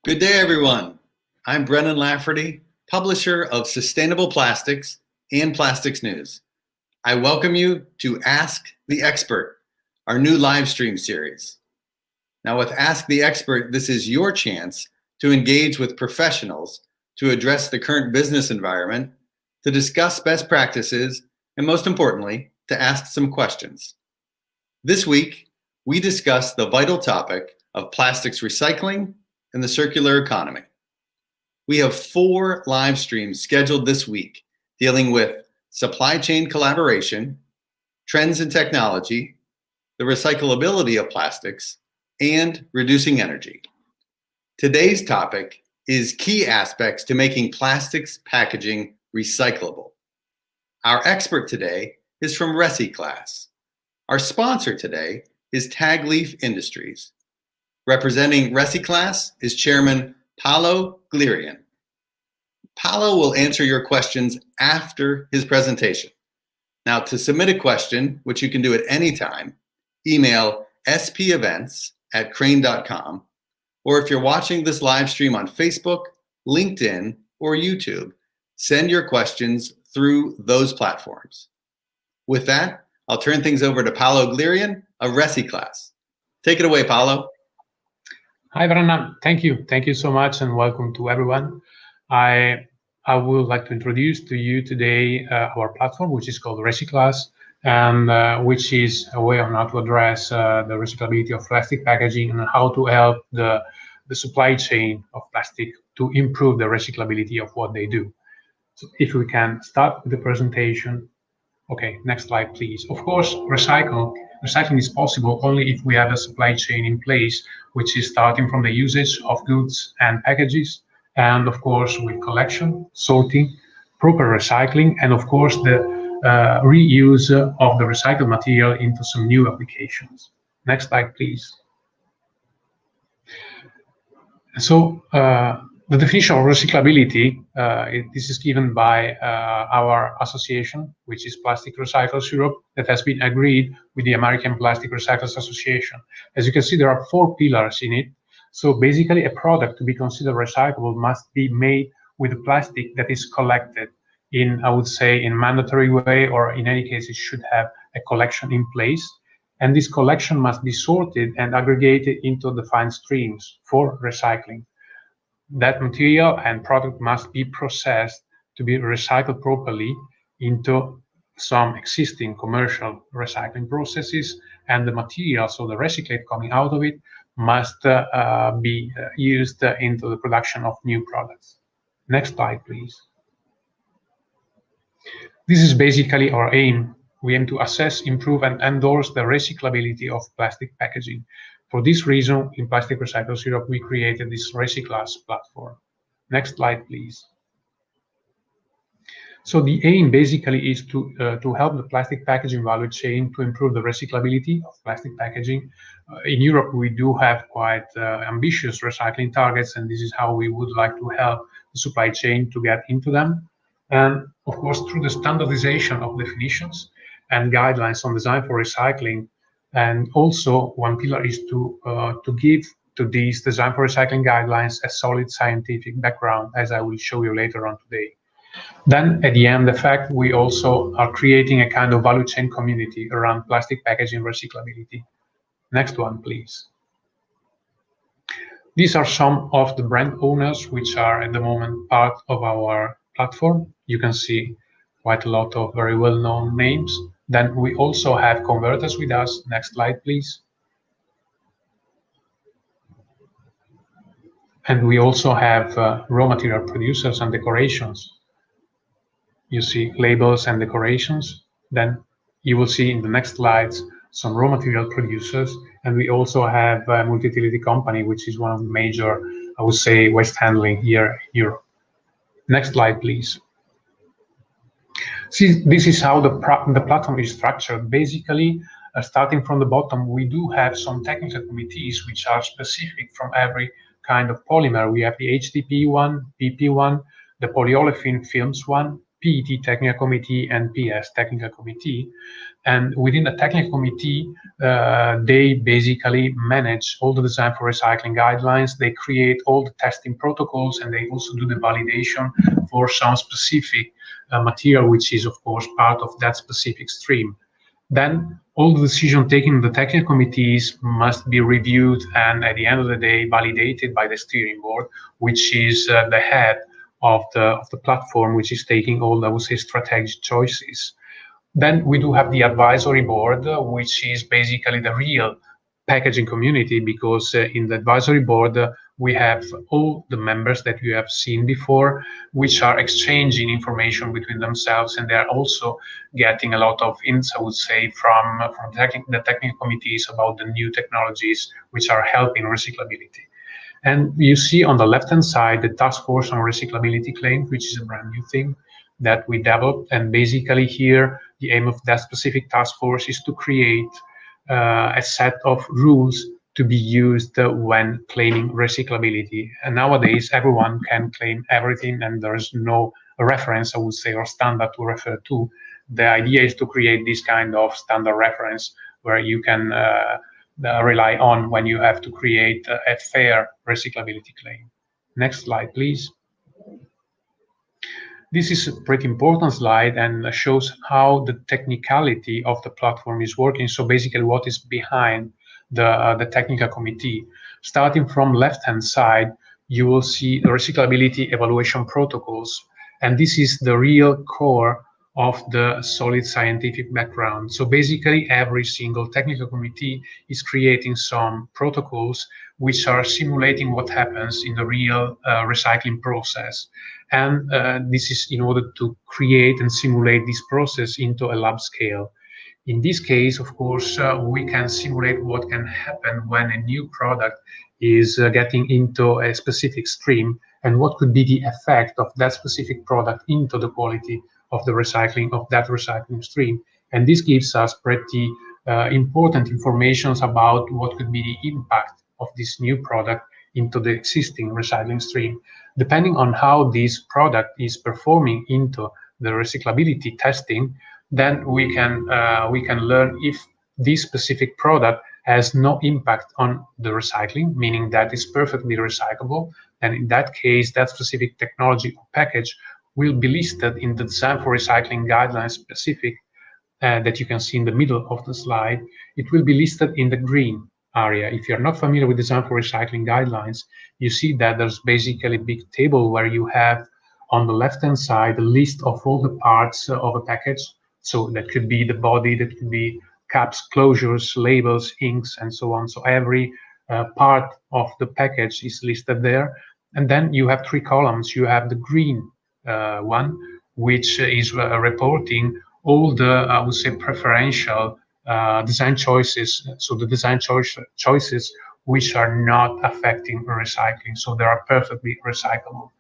Good day, everyone. I'm Brennan Lafferty, publisher of Sustainable Plastics and Plastics News. I welcome you to Ask the Expert, our new live stream series. Now, with Ask the Expert, this is your chance to engage with professionals to address the current business environment, to discuss best practices, and most importantly, to ask some questions. This week, we discuss the vital topic of plastics recycling and the circular economy. We have 4 live streams scheduled this week dealing with supply chain collaboration, trends in technology, the recyclability of plastics, and reducing energy. Today's topic is key aspects to making plastics packaging recyclable. Our expert today is from RecyClass. Our sponsor today is Tag Leaf Industries. Representing RecyClass is Chairman Paolo Glirian. Paolo will answer your questions after his presentation. Now, to submit a question, which you can do at any time, email spevents@crane.com, or if you're watching this live stream on Facebook, LinkedIn, or YouTube, send your questions through those platforms. With that, I'll turn things over to Paolo Glirian of RecyClass. Take it away, Paolo. Hi, Brennan. Thank you. Thank you so much, and welcome to everyone. I would like to introduce to you today our platform, which is called RecyClass, and which is a way on how to address the recyclability of plastic packaging and how to help the supply chain of plastic to improve the recyclability of what they do. So if we can start with the presentation. Okay, next slide, please. Of course, recycling is possible only if we have a supply chain in place, which is starting from the usage of goods and packages, and of course with collection, sorting, proper recycling, and of course the reuse of the recycled material into some new applications. Next slide, please. So the definition of recyclability, this is given by our association, which is Plastic Recyclers Europe, that has been agreed with the American Plastic Recyclers Association. As you can see, there are 4 pillars in it. So basically, a product to be considered recyclable must be made with the plastic that is collected in, I would say, in a mandatory way, or in any case, it should have a collection in place. And this collection must be sorted and aggregated into defined streams for recycling. That material and product must be processed to be recycled properly into some existing commercial recycling processes, and the material, so the recyclate coming out of it, must be used into the production of new products. Next slide, please. This is basically our aim. We aim to assess, improve, and endorse the recyclability of plastic packaging. For this reason, in Plastic Recyclers Europe, we created this RecyClass platform. Next slide, please. So the aim basically is to help the plastic packaging value chain to improve the recyclability of plastic packaging. In Europe, we do have quite ambitious recycling targets, and this is how we would like to help the supply chain to get into them. And of course, through the standardization of definitions and guidelines on design for recycling. And also, one pillar is to give to these design for recycling guidelines a solid scientific background, as I will show you later on today. Then, at the end, the fact we also are creating a kind of value chain community around plastic packaging recyclability. Next one, please. These are some of the brand owners which are at the moment part of our platform. You can see quite a lot of very well-known names. Then we also have converters with us. Next slide, please. And we also have raw material producers and decorations. You see labels and decorations. Then you will see in the next slides some raw material producers. And we also have a multi-utility company, which is one of the major, I would say, waste handling here in Europe. Next slide, please. See, this is how the platform is structured. Basically, starting from the bottom, we do have some technical committees which are specific from every kind of polymer. We have the HDP one, PP one, the polyolefin films one, PET Technical Committee and PS Technical Committee. And within the technical committee, they basically manage all the design for recycling guidelines. They create all the testing protocols, and they also do the validation for some specific material, which is, of course, part of that specific stream. Then all the decision taken in the technical committees must be reviewed and at the end of the day validated by the steering board, which is the head of the platform, which is taking all, I would say, strategic choices. Then we do have the advisory board, which is basically the real packaging community, because in the advisory board we have all the members that you have seen before, which are exchanging information between themselves, and they are also getting a lot of hints, I would say, from the technical committees about the new technologies which are helping recyclability. And you see on the left-hand side the task force on recyclability claims, which is a brand new thing that we developed. And basically here, the aim of that specific task force is to create a set of rules to be used when claiming recyclability. And nowadays, everyone can claim everything, and there's no reference, I would say, or standard to refer to. The idea is to create this kind of standard reference where you can rely on when you have to create a fair recyclability claim. Next slide, please. This is a pretty important slide and shows how the technicality of the platform is working. So basically what is behind the technical committee. Starting from left-hand side, you will see the recyclability evaluation protocols. And this is the real core of the solid scientific background. So basically every single technical committee is creating some protocols which are simulating what happens in the real recycling process. And this is in order to create and simulate this process into a lab scale. In this case, of course, we can simulate what can happen when a new product is getting into a specific stream, and what could be the effect of that specific product into the quality of the recycling of that recycling stream. And this gives us pretty important information about what could be the impact of this new product into the existing recycling stream. Depending on how this product is performing into the recyclability testing, then we can learn if this specific product has no impact on the recycling, meaning that it's perfectly recyclable. And in that case, that specific technology or package will be listed in the design for recycling guidelines specific that you can see in the middle of the slide. It will be listed in the green area. If you're not familiar with design for recycling guidelines, you see that there's basically a big table where you have on the left-hand side a list of all the parts of a package. So that could be the body, that could be caps, closures, labels, inks, and so on. So every part of the package is listed there. And then you have three columns. You have the green one, which is reporting all the, I would say, preferential design choices. So the design choices which are not affecting recycling, so they are perfectly recyclable.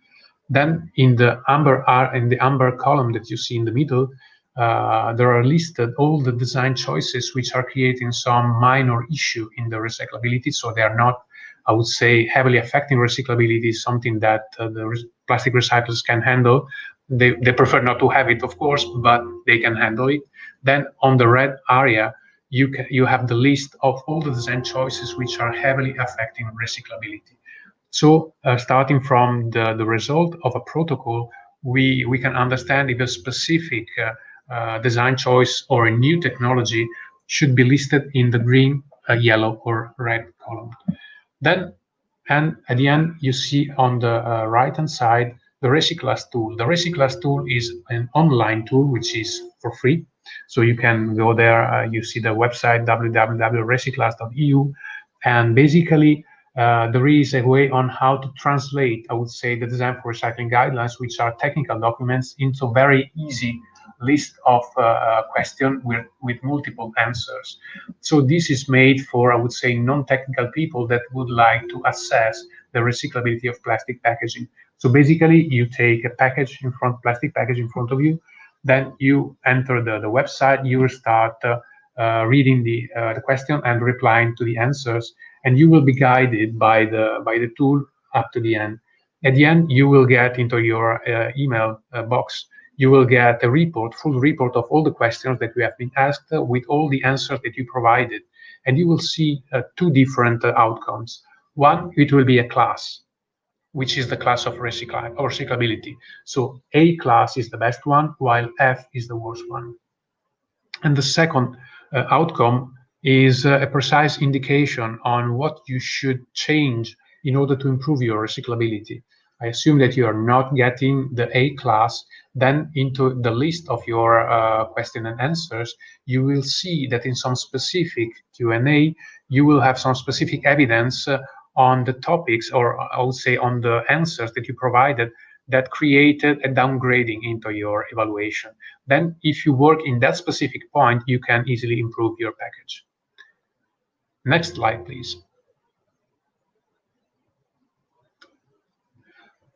Then in the amber column that you see in the middle, there are listed all the design choices which are creating some minor issue in the recyclability. So they are not, I would say, heavily affecting recyclability, something that the plastic recyclers can handle. They prefer not to have it, of course, but they can handle it. Then on the red area, you have the list of all the design choices which are heavily affecting recyclability. So starting from the result of a protocol, we can understand if a specific design choice or a new technology should be listed in the green, yellow, or red column. Then, and at the end, you see on the right-hand side the RecyClass tool. The RecyClass tool is an online tool which is for free. So you can go there, you see the website www.recyclass.eu, and basically there is a way on how to translate, I would say, the design for recycling guidelines, which are technical documents, into very easy list of questions with multiple answers. So this is made for, I would say, non-technical people that would like to assess the recyclability of plastic packaging. So basically, you take a package plastic package in front of you, then you enter the website, you will start reading the question and replying to the answers, and you will be guided by the tool up to the end. At the end, you will get into your email box, you will get a report, full report of all the questions that you have been asked with all the answers that you provided. And you will see two different outcomes. One, it will be a class, which is the class of recyclability. So A class is the best one, while F is the worst one. And the second outcome is a precise indication on what you should change in order to improve your recyclability. I assume that you are not getting the A class. Then into the list of your question and answers, you will see that in some specific Q&A, you will have some specific evidence on the topics, or I would say on the answers that you provided, that created a downgrading into your evaluation. Then if you work in that specific point, you can easily improve your package. Next slide, please.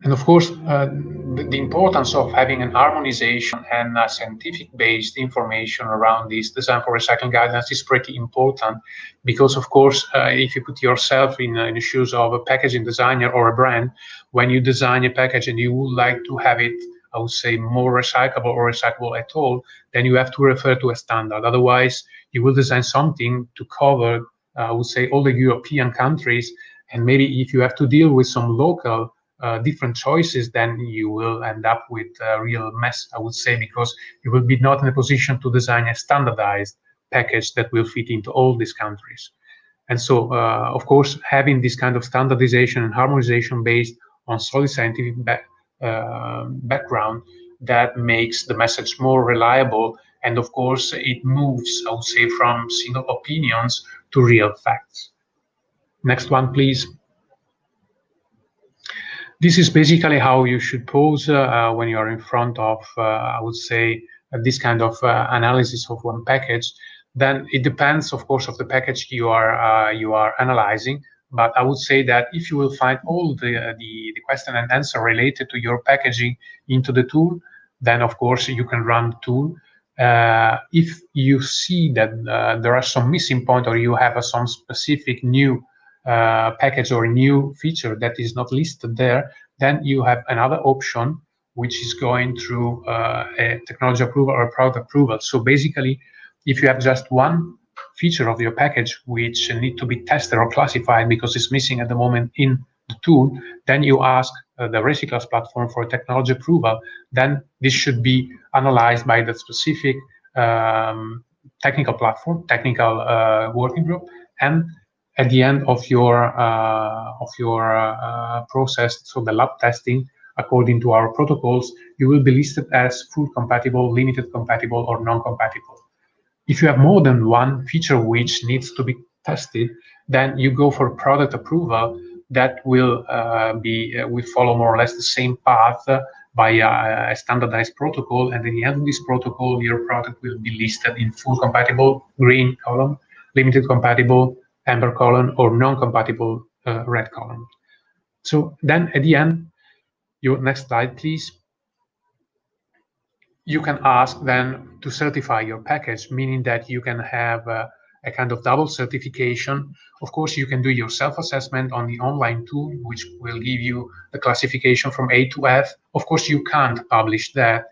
And of course, the importance of having an harmonization and scientific-based information around this design for recycling guidelines is pretty important, because of course, if you put yourself in the shoes of a packaging designer or a brand, when you design a package and you would like to have it, I would say, more recyclable or recyclable at all, then you have to refer to a standard. Otherwise, you will design something to cover, I would say, all the European countries, and maybe if you have to deal with some local different choices, then you will end up with a real mess, I would say, because you will be not in a position to design a standardized package that will fit into all these countries. And so, of course, having this kind of standardization and harmonization based on solid scientific background, that makes the message more reliable. And of course, it moves, I would say, from single opinions to real facts. Next one, please. This is basically how you should pose when you are in front of, I would say, this kind of analysis of one package. Then it depends, of course, of the package you are analyzing. But I would say that if you will find all the question and answer related to your packaging into the tool, then of course you can run the tool. If you see that there are some missing points, or you have some specific new package or a new feature that is not listed there, then you have another option, which is going through a technology approval or a product approval. So basically, if you have just one feature of your package which need to be tested or classified because it's missing at the moment in the tool, then you ask the RecyClass platform for a technology approval. Then this should be analyzed by the specific technical platform, technical working group, and at the end of your process, so the lab testing, according to our protocols, you will be listed as full compatible, limited compatible, or non-compatible. If you have more than one feature which needs to be tested, then you go for product approval. That will we follow more or less the same path by a standardized protocol, and at the end of this protocol, your product will be listed in full compatible, green column, limited compatible, amber column, or non-compatible, red column. So then at the end, your next slide, please. You can ask then to certify your package, meaning that you can have a kind of double certification. Of course, you can do your self-assessment on the online tool, which will give you the classification from A to F. Of course, you can't publish that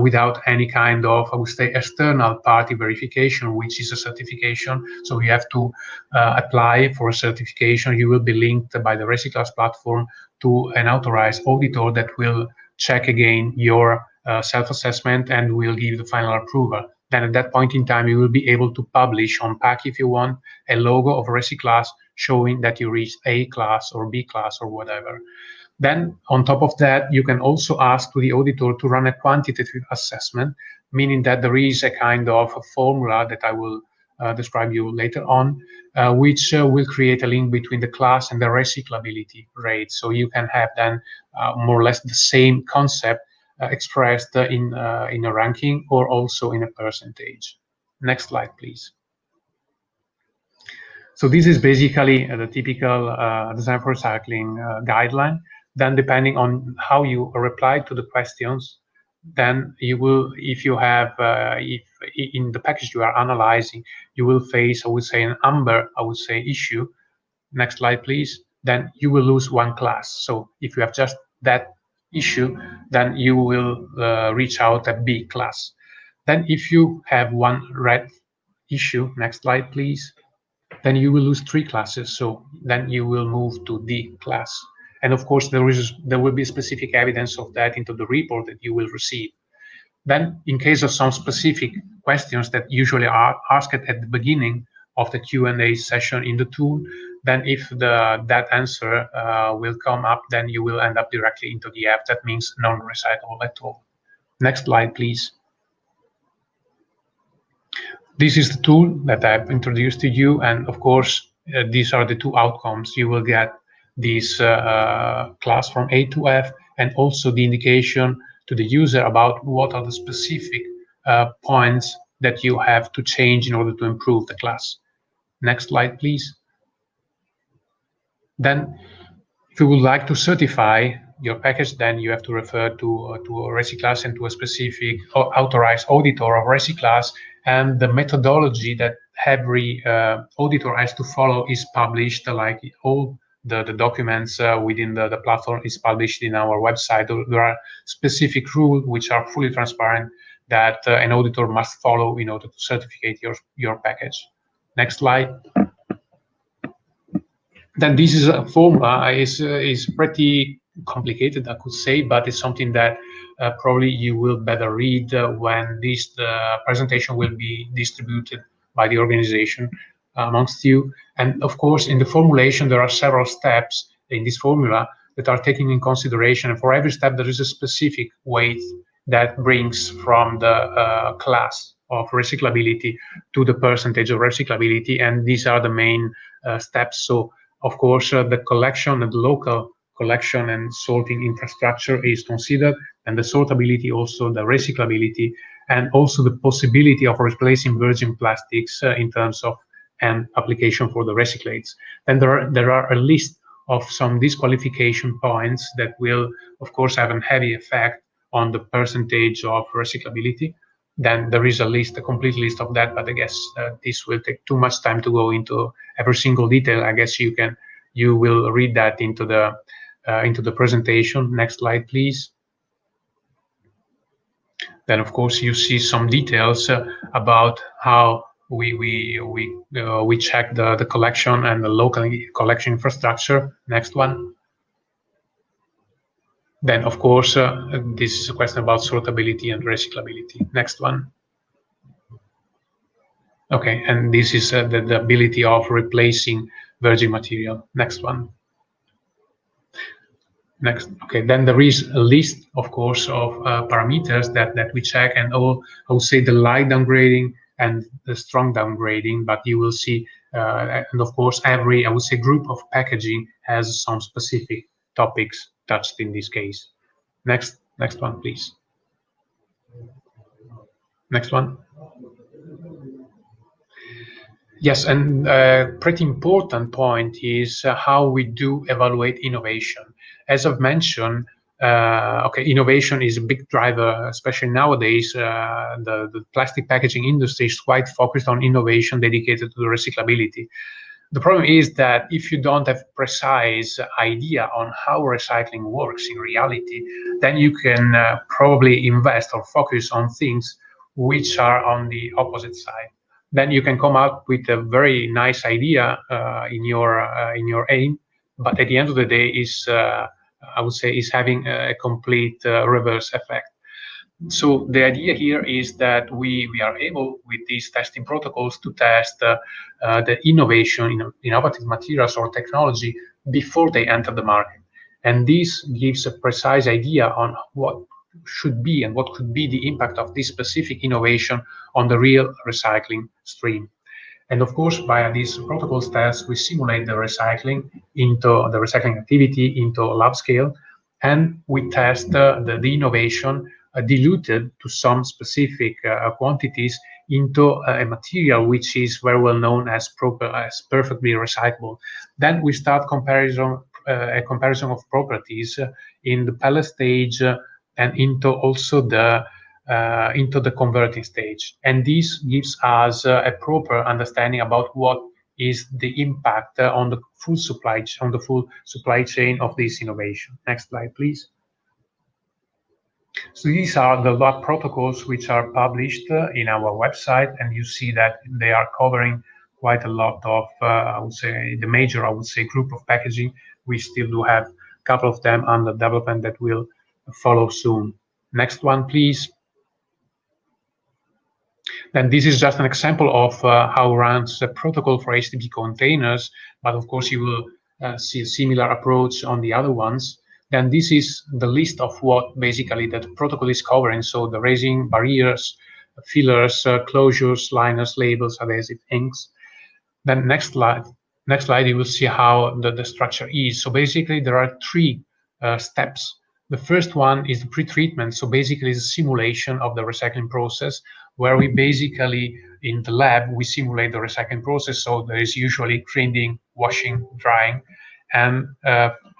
without any kind of, I would say, external party verification, which is a certification. So you have to apply for a certification. You will be linked by the RecyClass platform to an authorized auditor that will check again your self-assessment and will give the final approval. Then at that point in time, you will be able to publish on pack, if you want, a logo of RecyClass showing that you reached A class or B class or whatever. Then on top of that, you can also ask to the auditor to run a quantitative assessment, meaning that there is a kind of a formula that I will describe you later on, which will create a link between the class and the recyclability rate. So you can have then more or less the same concept expressed in a ranking or also in a percentage. Next slide, please. So this is basically the typical design for recycling guideline. Then depending on how you reply to the questions, then you will, if you have, if in the package you are analyzing, you will face, I would say, an amber, I would say, issue. Next slide, please. Then you will lose one class. So if you have just that issue, then you will reach out a B class. Then if you have one red issue, next slide please, then you will lose 3 classes, so then you will move to D class. And of course there will be specific evidence of that into the report that you will receive. Then in case of some specific questions that usually are asked at the beginning of the Q&A session in the tool, then if that answer will come up, then you will end up directly into the app. That means non-recyclable at all. Next slide, please. This is the tool that I've introduced to you, and of course, these are the 2 outcomes. You will get this class from A to F, and also the indication to the user about what are the specific points that you have to change in order to improve the class. Next slide, please. Then, if you would like to certify your package, then you have to refer to a RecyClass and to a specific authorized auditor of RecyClass, and the methodology that every auditor has to follow is published, like all the documents within the platform is published in our website. There are specific rules which are fully transparent that an auditor must follow in order to certificate your package. Next slide. Then this is a formula is pretty complicated, I could say, but it's something that probably you will better read when this presentation will be distributed by the organization amongst you. And of course, in the formulation, there are several steps in this formula that are taken in consideration. And for every step, there is a specific weight that brings from the class of recyclability to the percentage of recyclability. And these are the main steps. So, of course, the collection and the local collection and sorting infrastructure is considered, and the sortability, also the recyclability, and also the possibility of replacing virgin plastics in terms of an application for the recyclates. Then there are a list of some disqualification points that will, of course, have a heavy effect on the percentage of recyclability. Then there is a complete list of that, but I guess this will take too much time to go into every single detail. I guess you will read that into the presentation. Next slide, please. Then, of course, you see some details about how we check the collection and the local collection infrastructure. Next one. Then, of course, this is a question about sortability and recyclability. Next one. Okay, and this is the ability of replacing virgin material. Next one. Next. Okay, then there is a list, of course, of parameters that we check, and I would say the light downgrading and the strong downgrading, but you will see, and of course, every, I would say, group of packaging has some specific topics touched in this case. Next one, please. Next one. Yes, and a pretty important point is how we do evaluate innovation. As I've mentioned, innovation is a big driver, especially nowadays. The plastic packaging industry is quite focused on innovation dedicated to the recyclability. The problem is that if you don't have precise idea on how recycling works in reality, then you can probably invest or focus on things which are on the opposite side. Then you can come out with a very nice idea in your aim, but at the end of the day is I would say is having a complete reverse effect. So the idea here is that we are able with these testing protocols to test the innovation in innovative materials or technology before they enter the market, and this gives a precise idea on what should be and what could be the impact of this specific innovation on the real recycling stream. And of course, via these protocols tests, we simulate the recycling activity into lab scale, and we test the innovation diluted to some specific quantities into a material which is very well known as perfectly recyclable. Then we start a comparison of properties in the pellet stage and into also into the converting stage. And this gives us a proper understanding about what is the impact on the full supply chain of this innovation. Next slide, please. So these are the log protocols which are published in our website, and you see that they are covering quite a lot of, I would say, the major, I would say, group of packaging. We still do have a couple of them under development that will follow soon. Next one, please. And this is just an example of how runs the protocol for HTTP containers, but of course you will see a similar approach on the other ones. Then this is the list of what basically that protocol is covering. So the resin, barriers, fillers, closures, liners, labels, adhesive inks. Then next slide, you will see how the structure is. So basically there are three steps. The first one is the pre-treatment. So basically it's a simulation of the recycling process where we basically in the lab, we simulate the recycling process. So there is usually grinding, washing, drying, and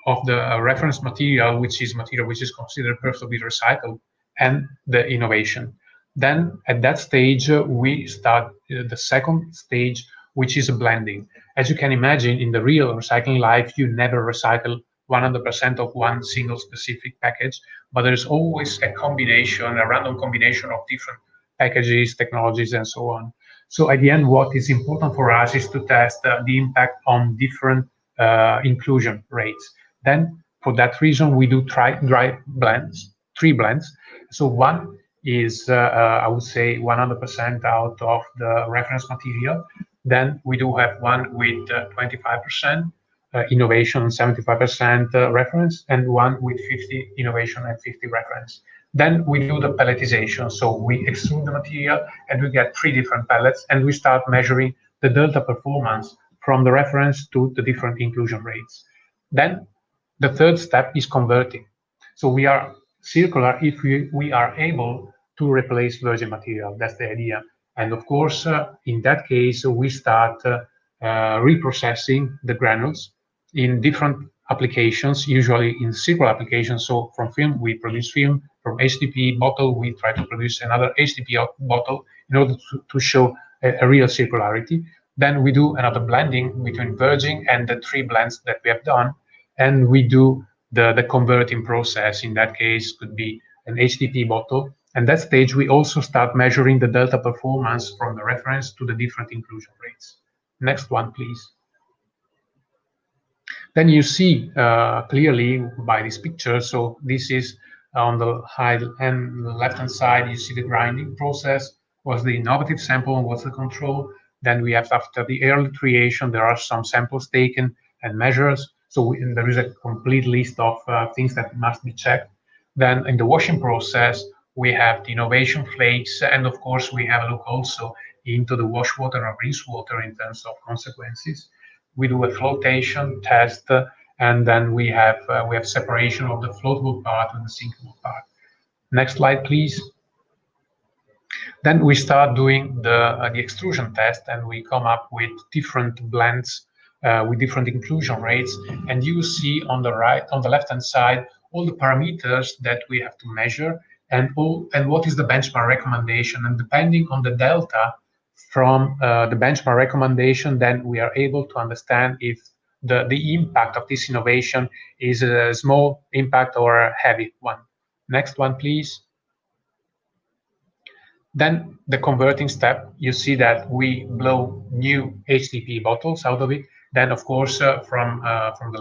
of the reference material, which is considered perfectly recycled, and the innovation. Then at that stage, we start the second stage, which is a blending. As you can imagine, in the real recycling life, you never recycle 100% of one single specific package, but there's always a combination, a random combination of different packages, technologies, and so on. So at the end, what is important for us is to test the impact on different inclusion rates. Then, for that reason, we do three blends. So one is, I would say, 100% out of the reference material. Then we do have one with 25% innovation and 75% reference, and one with 50 innovation and 50 reference. Then we do the pelletization. So we extrude the material and we get three different pellets, and we start measuring the delta performance from the reference to the different inclusion rates. Then the third step is converting. So we are circular if we are able to replace virgin material. That's the idea. And of course, in that case, we start reprocessing the granules in different applications, usually in circular applications. So from film, we produce film. From HDPE bottle, we try to produce another HDPE bottle in order to show a real circularity. Then we do another blending between virgin and the three blends that we have done. And we do the converting process. In that case, could be an HDPE bottle. And that stage, we also start measuring the delta performance from the reference to the different inclusion rates. Next one, please. Then you see clearly by this picture, so this is on the high and the left-hand side, you see the grinding process, was the innovative sample and what's the control. Then we have, after the early triation, there are some samples taken and measures. So there is a complete list of things that must be checked. Then in the washing process, we have the innovation flakes, and of course we have a look also into the wash water or rinse water in terms of consequences. We do a flotation test, and then we have separation of the floatable part and the sinkable part. Next slide, please. Then we start doing the extrusion test, and we come up with different blends with different inclusion rates. And you see on the left-hand side, all the parameters that we have to measure, and what is the benchmark recommendation. And depending on the delta from the benchmark recommendation, then we are able to understand if the impact of this innovation is a small impact or a heavy one. Next one, please. Then the converting step, you see that we blow new HDPE bottles out of it. Then, of course, from the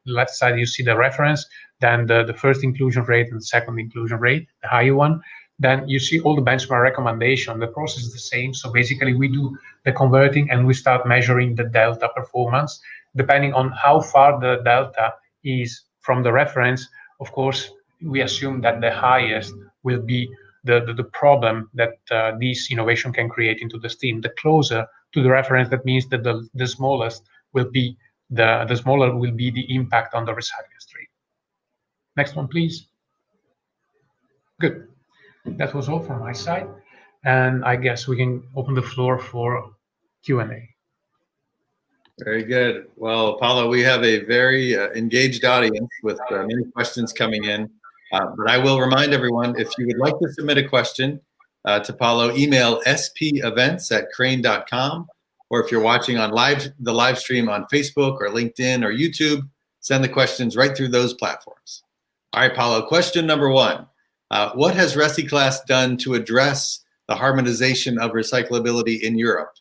left side, you see the reference, then the first inclusion rate and the second inclusion rate, the higher one. Then you see all the benchmark recommendation. The process is the same. So basically, we do the converting and we start measuring the delta performance. Depending on how far the delta is from the reference, of course, we assume that the highest will be the problem that this innovation can create into the steam. The closer to the reference, that means that the smallest will be the smaller will be the impact on the recycling stream. Next one, please. Good. That was all from my side, and I guess we can open the floor for Q&A. Very good. Well, Paolo, we have a very engaged audience with many questions coming in. But I will remind everyone, if you would like to submit a question to Paolo, email spevents@crane.com, or if you're watching on the live stream on Facebook or LinkedIn or YouTube, send the questions right through those platforms. All right, Paolo, question number one. What has RecyClass done to address the harmonization of recyclability in Europe?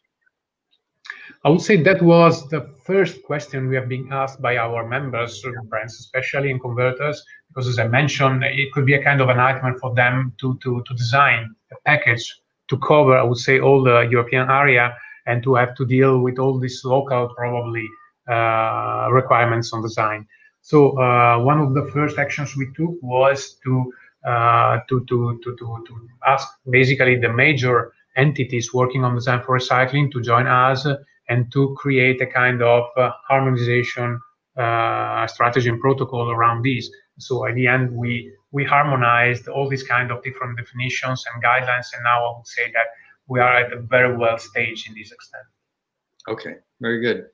I would say that was the first question we have been asked by our members, brands, especially in converters, because as I mentioned, it could be a kind of a nightmare for them to design a package to cover, I would say, all the European area and to have to deal with all these local, probably, requirements on design. So one of the first actions we took was to ask basically the major entities working on design for recycling to join us and to create a kind of harmonization strategy and protocol around this. So at the end, we harmonized all these kind of different definitions and guidelines, and now I would say that we are at a very well stage in this extent. Okay, very good.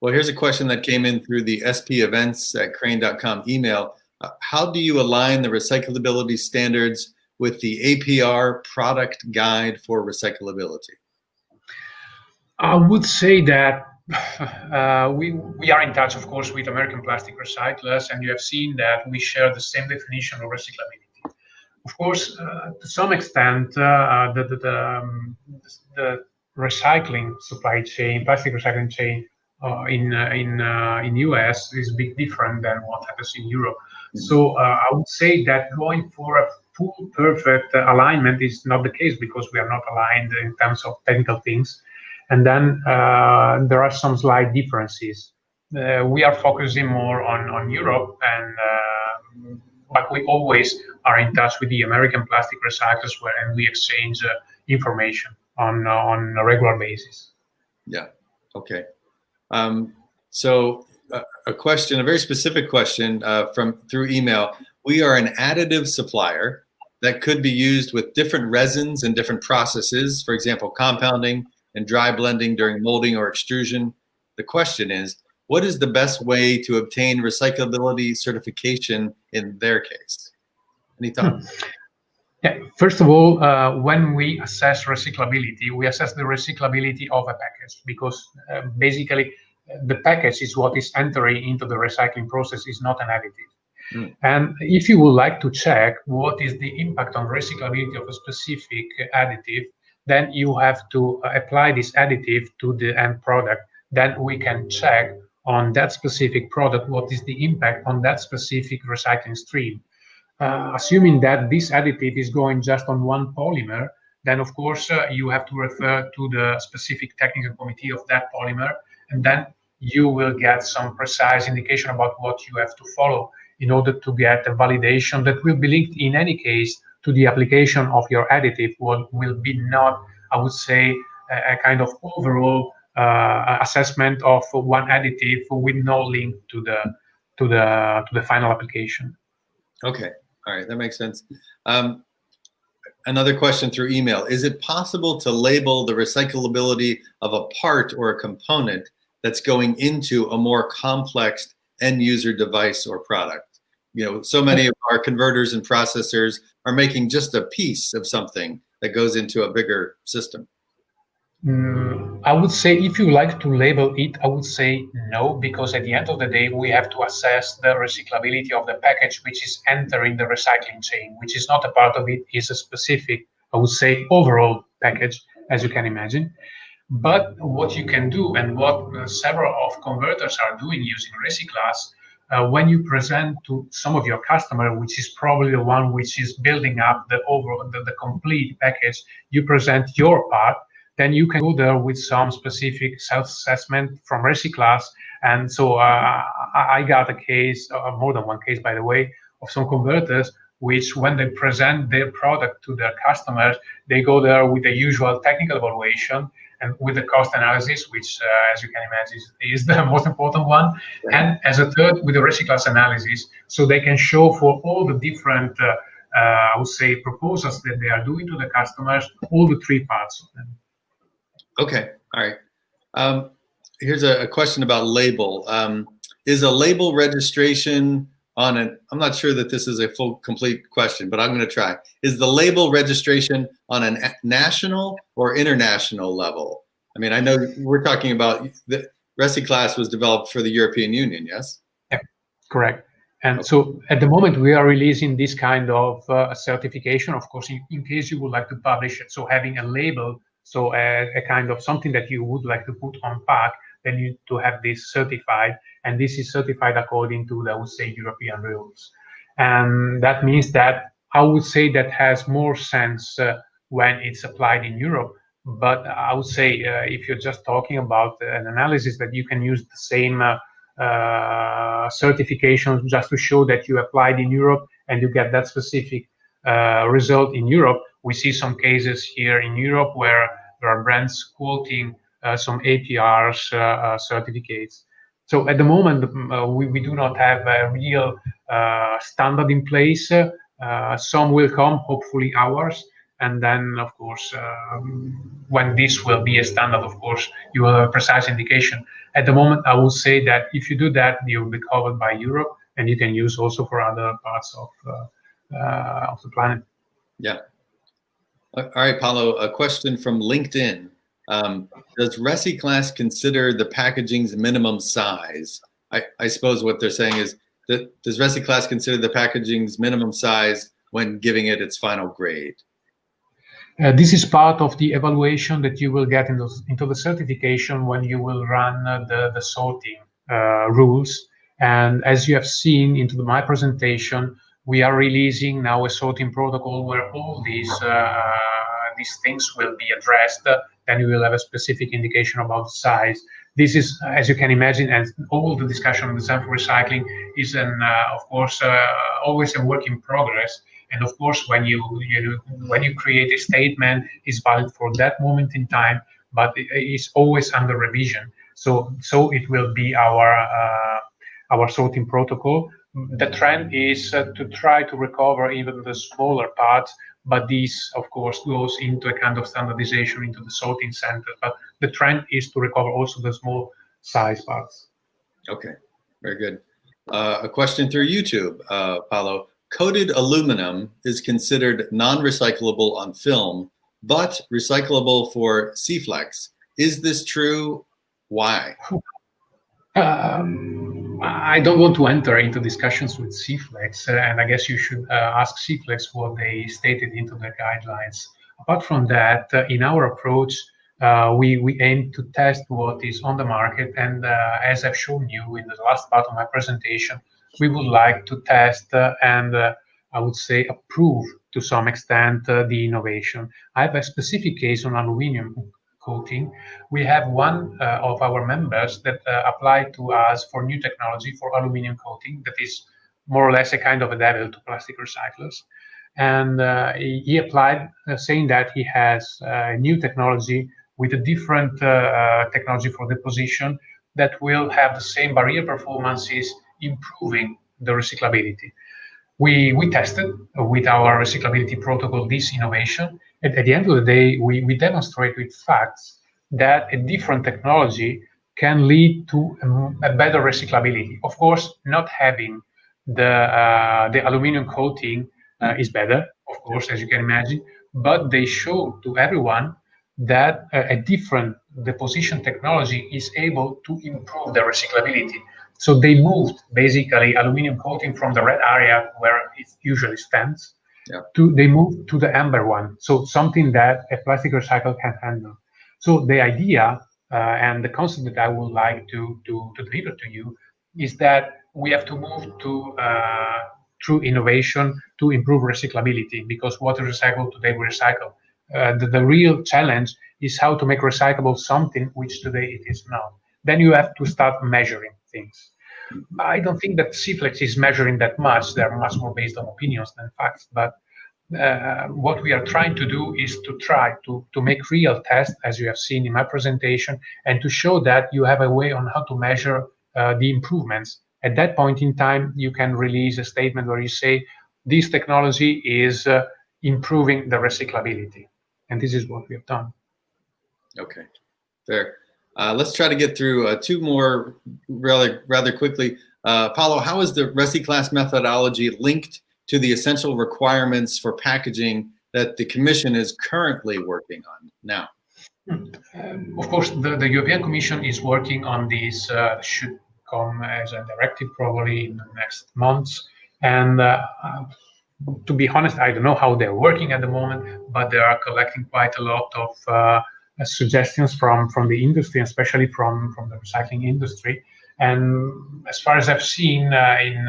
Well, here's a question that came in through the spevents@crane.com email. How do you align the recyclability standards with the APR product guide for recyclability? I would say that we are in touch, of course, with American plastic recyclers, and you have seen that we share the same definition of recyclability. Of course, to some extent, the recycling supply chain, plastic recycling chain in US is a bit different than what happens in Europe. So I would say that going for a full perfect alignment is not the case because we are not aligned in terms of technical things. And then there are some slight differences. We are focusing more on Europe, but we always are in touch with the American plastic recyclers, and we exchange information on a regular basis. Yeah. Okay. So a question, a very specific question through email. We are an additive supplier that could be used with different resins and different processes, for example, compounding and dry blending during molding or extrusion. The question is, what is the best way to obtain recyclability certification in their case? Any thoughts? Yeah. First of all, when we assess recyclability, we assess the recyclability of a package because basically the package is what is entering into the recycling process, is not an additive. And if you would like to check what is the impact on recyclability of a specific additive, then you have to apply this additive to the end product. Then we can check on that specific product what is the impact on that specific recycling stream. Assuming that this additive is going just on one polymer, then of course you have to refer to the specific technical committee of that polymer, and then you will get some precise indication about what you have to follow in order to get a validation that will be linked in any case to the application of your additive. What will be not, I would say, a kind of overall assessment of one additive with no link to the final application. Okay, all right, that makes sense. Another question through email: is it possible to label the recyclability of a part or a component that's going into a more complex end user device or product? You know, so many of our converters and processors are making just a piece of something that goes into a bigger system. I would say if you like to label it, I would say no, because at the end of the day, we have to assess the recyclability of the package which is entering the recycling chain, which is not a part of it, is a specific, I would say, overall package, as you can imagine. But what you can do, and what several of converters are doing using RecyClass, when you present to some of your customer, which is probably the one which is building up the overall, the complete package, you present your part, then you can go there with some specific self-assessment from RecyClass. And so I got a case, more than one case, by the way, of some converters, which when they present their product to their customers, they go there with the usual technical evaluation and with the cost analysis, which, as you can imagine, is the most important one. And as a third, with the RecyClass analysis, so they can show for all the different, I would say, proposals that they are doing to the customers, all the three parts of them. Okay, all right. Here's a question about label. Is a label registration on an, I'm not sure that this is a full, complete question, but I'm going to try. Is the label registration on a national or international level? I mean, I know we're talking about the RecyClass was developed for the European Union, yes? Yeah, correct. And so at the moment we are releasing this kind of certification, of course, in case you would like to publish it. So having a label, so a kind of something that you would like to put on pack, then you need to have this certified, and this is certified according to, I would say, European rules. And that means that I would say that has more sense when it's applied in Europe. But I would say if you're just talking about an analysis, that you can use the same certifications just to show that you applied in Europe and you get that specific result in Europe. We see some cases here in Europe where there are brands quoting some APRs certificates. So at the moment, we do not have a real standard in place. Some will come, hopefully ours. And then, of course, when this will be a standard, of course, you will have a precise indication. At the moment, I would say that if you do that, you will be covered by Europe, and you can use also for other parts of the planet. Yeah. All right, Paolo, a question from LinkedIn. Does RecyClass consider the packaging's minimum size? I suppose what they're saying is, that does RecyClass consider the packaging's minimum size when giving it its final grade? This is part of the evaluation that you will get into the certification when you will run the sorting rules. And as you have seen into my presentation, we are releasing now a sorting protocol where all these things will be addressed. Then you will have a specific indication about the size. This is, as you can imagine, and all the discussion on the design for recycling is, of course, always a work in progress. And of course, when you create a statement, it's valid for that moment in time, but it is always under revision. So it will be our sorting protocol. The trend is to try to recover even the smaller parts, but this, of course, goes into a kind of standardization into the sorting center. But the trend is to recover also the small size parts. Okay, very good. A question through YouTube, Paolo. Coated aluminum is considered non-recyclable on film, but recyclable for C-Flex. Is this true? Why? I don't want to enter into discussions with C-Flex, and I guess you should ask C-Flex what they stated into the guidelines. Apart from that, in our approach, we aim to test what is on the market, and as I've shown you in the last part of my presentation, we would like to test and I would say approve to some extent the innovation. I have a specific case on aluminum coating. We have one of our members that applied to us for new technology for aluminum coating that is more or less a kind of a devil to plastic recyclers. And he applied saying that he has new technology with a different technology for deposition that will have the same barrier performances, improving the recyclability. We tested with our recyclability protocol this innovation, and at the end of the day, we demonstrate with facts that a different technology can lead to a better recyclability. Of course, not having the aluminum coating is better, of course, as you can imagine, but they show to everyone that a different deposition technology is able to improve the recyclability. So they moved basically aluminum coating from the red area where it usually stands they moved to the amber one. So something that a plastic recycle can handle. So the idea and the concept that I would like to deliver to you is that we have to move to through innovation to improve recyclability, because what is recycled today we recycle. The real challenge is how to make recyclable something which today it is not. Then you have to start measuring things. I don't think that C-Flex is measuring that much. They're much more based on opinions than facts. But what we are trying to do is to try to make real tests, as you have seen in my presentation, and to show that you have a way on how to measure the improvements. At that point in time, you can release a statement where you say, this technology is improving the recyclability. And this is what we have done. Okay, fair. Let's try to get through two more rather quickly. Paolo, how is the RecyClass methodology linked to the essential requirements for packaging that the Commission is currently working on now? Of course, the European Commission is working on these, should come as a directive probably in the next months. And to be honest, I don't know how they're working at the moment, but they are collecting quite a lot of suggestions from the industry, especially from the recycling industry. And as far as I've seen in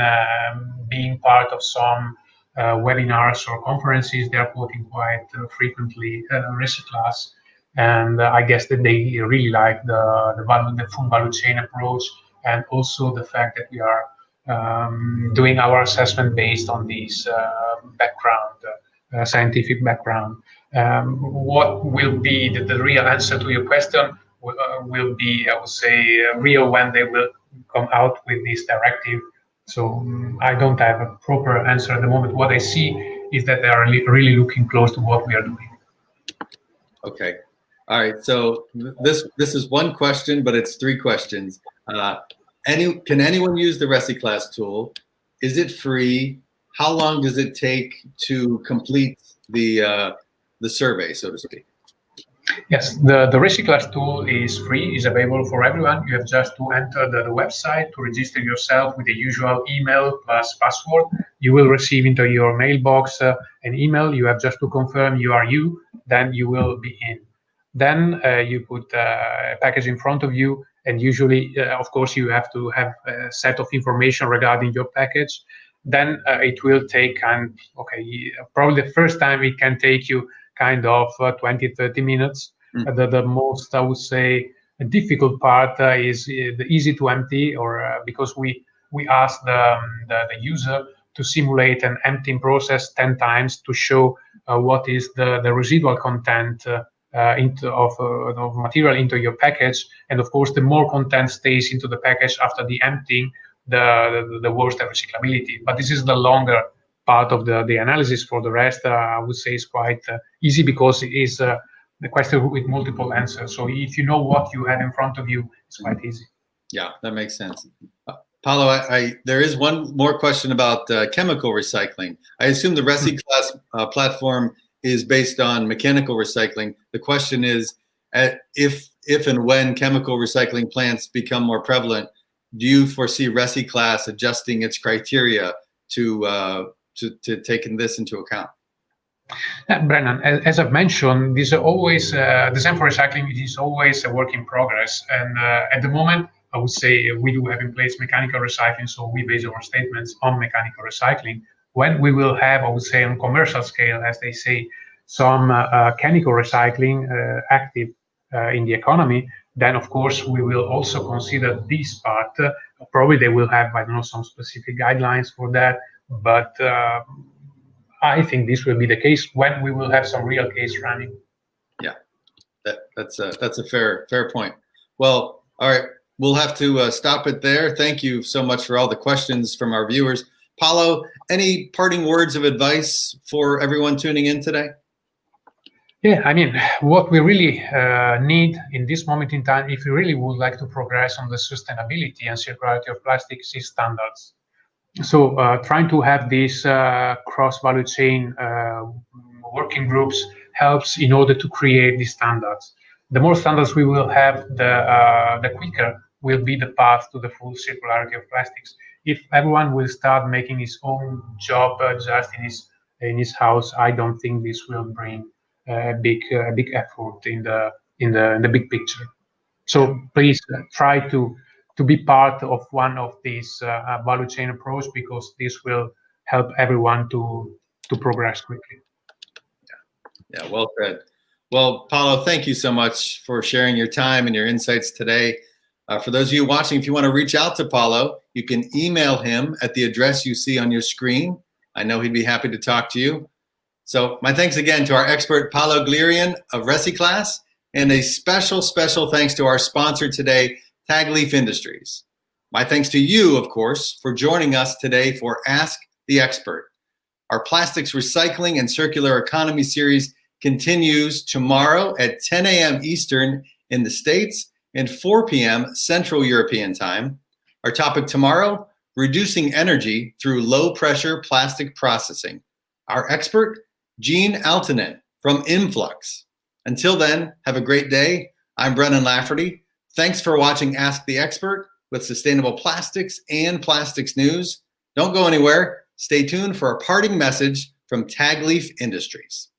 being part of some webinars or conferences, they're quoting quite frequently RecyClass. And I guess that they really like the full value chain approach, and also the fact that we are doing our assessment based on this scientific background. What will be the real answer to your question will be, I would say, real when they will come out with this directive. So I don't have a proper answer at the moment. What I see is that they are really looking close to what we are doing. Okay. All right. So this is one question, but it's three questions. Can anyone use the RecyClass tool? Is it free? How long does it take to complete the survey, so to speak? Yes, the RecyClass tool is free, is available for everyone. You have just to enter the website to register yourself with the usual email plus password. You will receive into your mailbox an email. You have just to confirm you are you, then you will be in. Then you put a package in front of you, and usually, of course, you have to have a set of information regarding your package. Then it will take, probably the first time it can take you kind of 20, 30 minutes. The most, I would say, difficult part is the easy to empty, or because we ask the user to simulate an emptying process 10 times to show what is the residual content of material into your package. And of course, the more content stays into the package after the emptying, the worse the recyclability. But this is the longer part of the analysis. For the rest, I would say is quite easy, because it is the question with multiple answers. So if you know what you have in front of you, it's quite easy. Yeah, that makes sense. Paolo, there is one more question about chemical recycling. I assume the RecyClass platform is based on mechanical recycling. The question is, if and when chemical recycling plants become more prevalent, do you foresee RecyClass adjusting its criteria to taking this into account? Brennan, as I've mentioned, these are always design for recycling. It is always a work in progress, and at the moment, I would say we do have in place mechanical recycling, so we base our statements on mechanical recycling. When we will have, I would say, on commercial scale, as they say, some chemical recycling active in the economy, then of course we will also consider this part. Probably they will have, I don't know, some specific guidelines for that, but I think this will be the case when we will have some real case running. Yeah, that's a fair point. Well, all right, we'll have to stop it there. Thank you so much for all the questions from our viewers. Paolo, any parting words of advice for everyone tuning in today? Yeah, I mean, what we really need in this moment in time, if we really would like to progress on the sustainability and circularity of plastics, is standards. So trying to have these cross-value chain working groups helps in order to create these standards. The more standards we will have, the quicker will be the path to the full circularity of plastics. If everyone will start making his own job just in his house, I don't think this will bring a big effort in the big picture. So please try to be part of one of these value chain approach, because this will help everyone to progress quickly. Yeah, well said. Well, Paolo, thank you so much for sharing your time and your insights today. For those of you watching, if you want to reach out to Paolo, you can email him at the address you see on your screen. I know he'd be happy to talk to you. So my thanks again to our expert, Paolo Glirian of RecyClass, and a special thanks to our sponsor today, Tagleaf Industries. My thanks to you, of course, for joining us today for Ask the Expert. Our plastics recycling and circular economy series continues tomorrow at 10 a.m. Eastern in the States and 4 p.m. Central European Time. Our topic tomorrow, reducing energy through low-pressure plastic processing. Our expert, Gene Altonen from Influx. Until then, have a great day. I'm Brennan Lafferty. Thanks for watching Ask the Expert. with sustainable plastics and plastics news. Don't go anywhere. Stay tuned for a parting message from Tagleaf Industries.